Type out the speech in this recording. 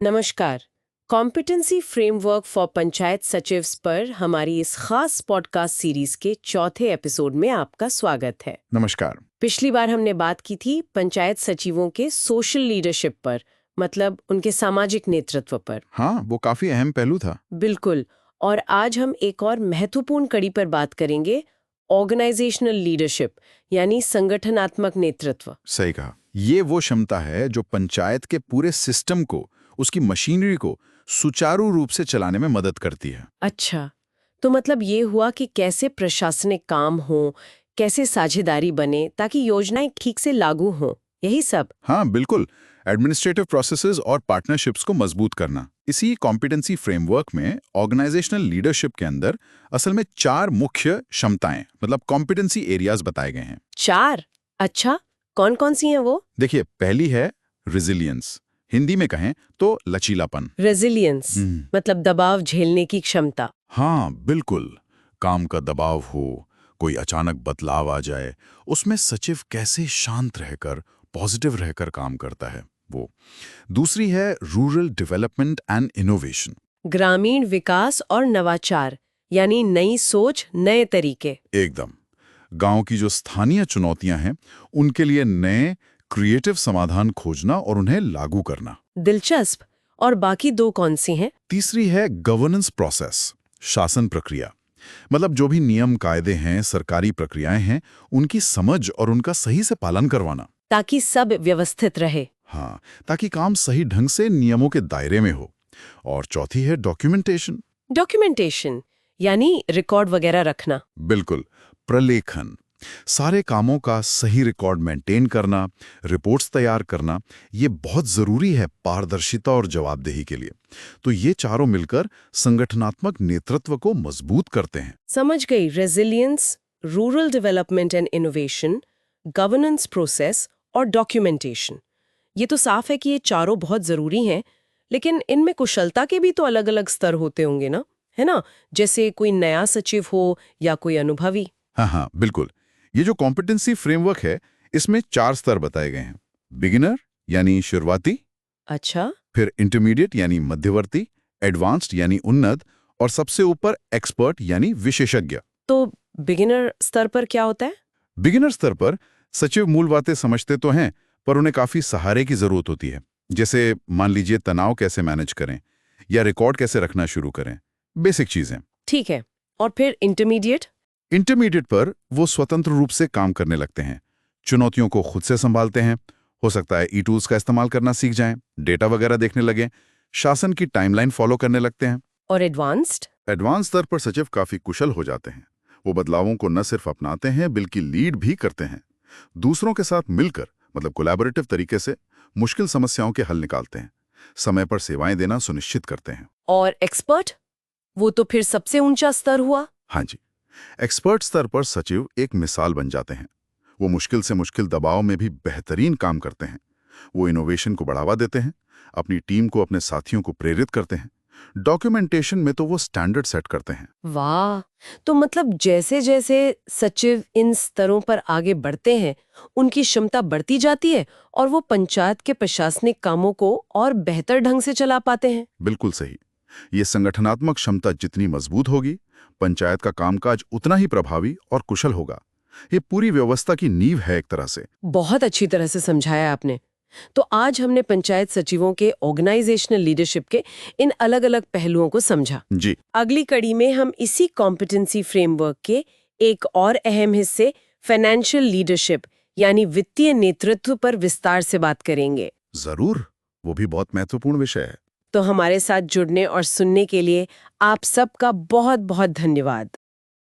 नमस्कार। Competency framework for panchayat सचिव्स पर हमारी इस खास पॉडकास्ट सीरीज के चौथे एपिसोड में आपका स्वागत है। नमस्कार। पिछली बार हमने बात की थी पंचायत सचिवों के सोशल लीडरशिप पर, मतलब उनके सामाजिक नेतृत्व पर। हाँ, वो काफी अहम पहलू था। बिल्कुल। और आज हम एक और महत्वपूर्ण कड़ी पर बात करेंगे, ऑर्गेनाइजेशनल लीडरशिप यानी संगठनात्मक नेतृत्व। सही कहा। ये वो क्षमता है जो पंचायत के पूरे सिस्टम को, उसकी मशीनरी को सुचारू रूप से चलाने में मदद करती है। अच्छा, तो मतलब ये हुआ कि कैसे प्रशासनिक काम हो, कैसे साझेदारी बने ताकि योजनाएं ठीक से लागू हों, यही सब। हाँ, बिल्कुल। एडमिनिस्ट्रेटिव प्रोसेसेस और पार्टनरशिप्स को मजबूत करना। इसी कॉम्पिटेंसी फ्रेमवर्क में ऑर्गेनाइजेशनल लीडरशिप के अंदर असल में 4 मुख्य क्षमताएं, मतलब कॉम्पिटेंसी एरियाज बताए गए हैं। 4? अच्छा, कौन कौन सी हैं वो? देखिए, पहली है रेजिलियंस, हिंदी में कहें तो लचीलापन। रेजिलियंस मतलब दबाव झेलने की क्षमता। हाँ, बिल्कुल। काम का दबाव हो, कोई अचानक बदलाव आ जाए, उसमें सचिव कैसे शांत रहकर, पॉजिटिव रहकर काम करता है वो। दूसरी है रूरल डेवलपमेंट एंड इनोवेशन। ग्रामीण विकास और नवाचार यानी नई सोच, नए तरीके। एकदम। गांव की जो स्थानीय चुनौतियां हैं, उनके लिए नए क्रिएटिव समाधान खोजना और उन्हें लागू करना। दिलचस्प। और बाकी 2 कौन सी हैं? तीसरी है गवर्नेंस प्रोसेस, शासन प्रक्रिया। मतलब जो भी नियम कायदे हैं, सरकारी प्रक्रियाएं हैं, उनकी समझ और उनका सही से पालन करवाना। ताकि सब व्यवस्थित रहे। हाँ, ताकि काम सही ढंग से नियमों के दायरे में हो। और चौथी है डॉक्यूमेंटेशन। डॉक्यूमेंटेशन यानी रिकॉर्ड वगैरह रखना। बिल्कुल, प्रलेखन। सारे कामों का सही रिकॉर्ड मेंटेन करना, रिपोर्ट्स तैयार करना, ये बहुत जरूरी है पारदर्शिता और जवाबदेही के लिए। तो ये चारों मिलकर संगठनात्मक नेतृत्व को मजबूत करते हैं। समझ गई। Resilience, rural development and innovation, governance process और डॉक्यूमेंटेशन। ये तो साफ है कि ये चारों बहुत जरूरी हैं, लेकिन इनमें कुशलता के भी तो अलग-अलग स्तर होते होंगे ना, है ना? जैसे कोई नया सचिव हो या कोई अनुभवी। हाँ, बिल्कुल। ये जो कॉम्पिटेंसी फ्रेमवर्क है, इसमें 4 स्तर बताए गए हैं। बिगिनर यानी शुरुआती, अच्छा। फिर इंटरमीडिएट यानी मध्यवर्ती, एडवांस्ड यानी उन्नत, और सबसे ऊपर एक्सपर्ट यानी विशेषज्ञ। तो बिगिनर स्तर पर क्या होता है? बिगिनर स्तर पर सचिव मूल बातें समझते तो हैं, पर उन्हें काफी सहारे की जरूरत होती है। जैसे मान लीजिए तनाव कैसे मैनेज करें या रिकॉर्ड कैसे रखना शुरू करें, बेसिक चीजें। ठीक है। और फिर इंटरमीडिएट? इंटरमीडिएट पर वो स्वतंत्र रूप से काम करने लगते हैं, चुनौतियों को खुद से संभालते हैं। हो सकता है ई टूल्स का इस्तेमाल करना सीख जाएं, डेटा वगैरह देखने लगें, शासन की टाइमलाइन फॉलो करने लगते हैं। और एडवांस्ड? एडवांस स्तर पर सचिव काफी कुशल हो जाते हैं। वो बदलावों को न सिर्फ अपनाते हैं बल्कि लीड भी करते हैं। दूसरों के साथ मिलकर, मतलब कोलैबोरेटिव तरीके से, मुश्किल समस्याओं के हल निकालते हैं, समय पर सेवाएं देना सुनिश्चित करते हैं। और एक्सपर्ट? वो तो फिर सबसे ऊंचा स्तर हुआ। हाँ जी, एक्सपर्ट स्तर पर सचिव एक मिसाल बन जाते हैं। वो मुश्किल से मुश्किल दबाव में भी बेहतरीन काम करते हैं। वो इनोवेशन को बढ़ावा देते हैं, अपनी टीम को, अपने साथियों को प्रेरित करते हैं। डॉक्यूमेंटेशन में तो वो स्टैंडर्ड सेट करते हैं। वाह! तो मतलब जैसे जैसे सचिव इन स्तरों पर आगे बढ़ते हैं, उनकी क्षमता बढ़ती जाती है और वो पंचायत के प्रशासनिक कामों को और बेहतर ढंग से चला पाते हैं। बिल्कुल सही। ये संगठनात्मक क्षमता जितनी मजबूत होगी, पंचायत का कामकाज उतना ही प्रभावी और कुशल होगा। ये पूरी व्यवस्था की नींव है एक तरह से। बहुत अच्छी तरह से समझाया आपने। तो आज हमने पंचायत सचिवों के ऑर्गेनाइजेशनल लीडरशिप के इन अलग-अलग पहलुओं को समझा। जी। अगली कड़ी में हम इसी कॉम्पिटेंसी फ्रेमवर्क के एक और अहम हिस्से फाइनेंशियल लीडरशिप यानी वित्तीय नेतृत्व पर विस्तार से बात करेंगे। जरूर, वो भी बहुत महत्वपूर्ण विषय है। तो हमारे साथ जुड़ने और सुनने के लिए आप सबका बहुत बहुत धन्यवाद।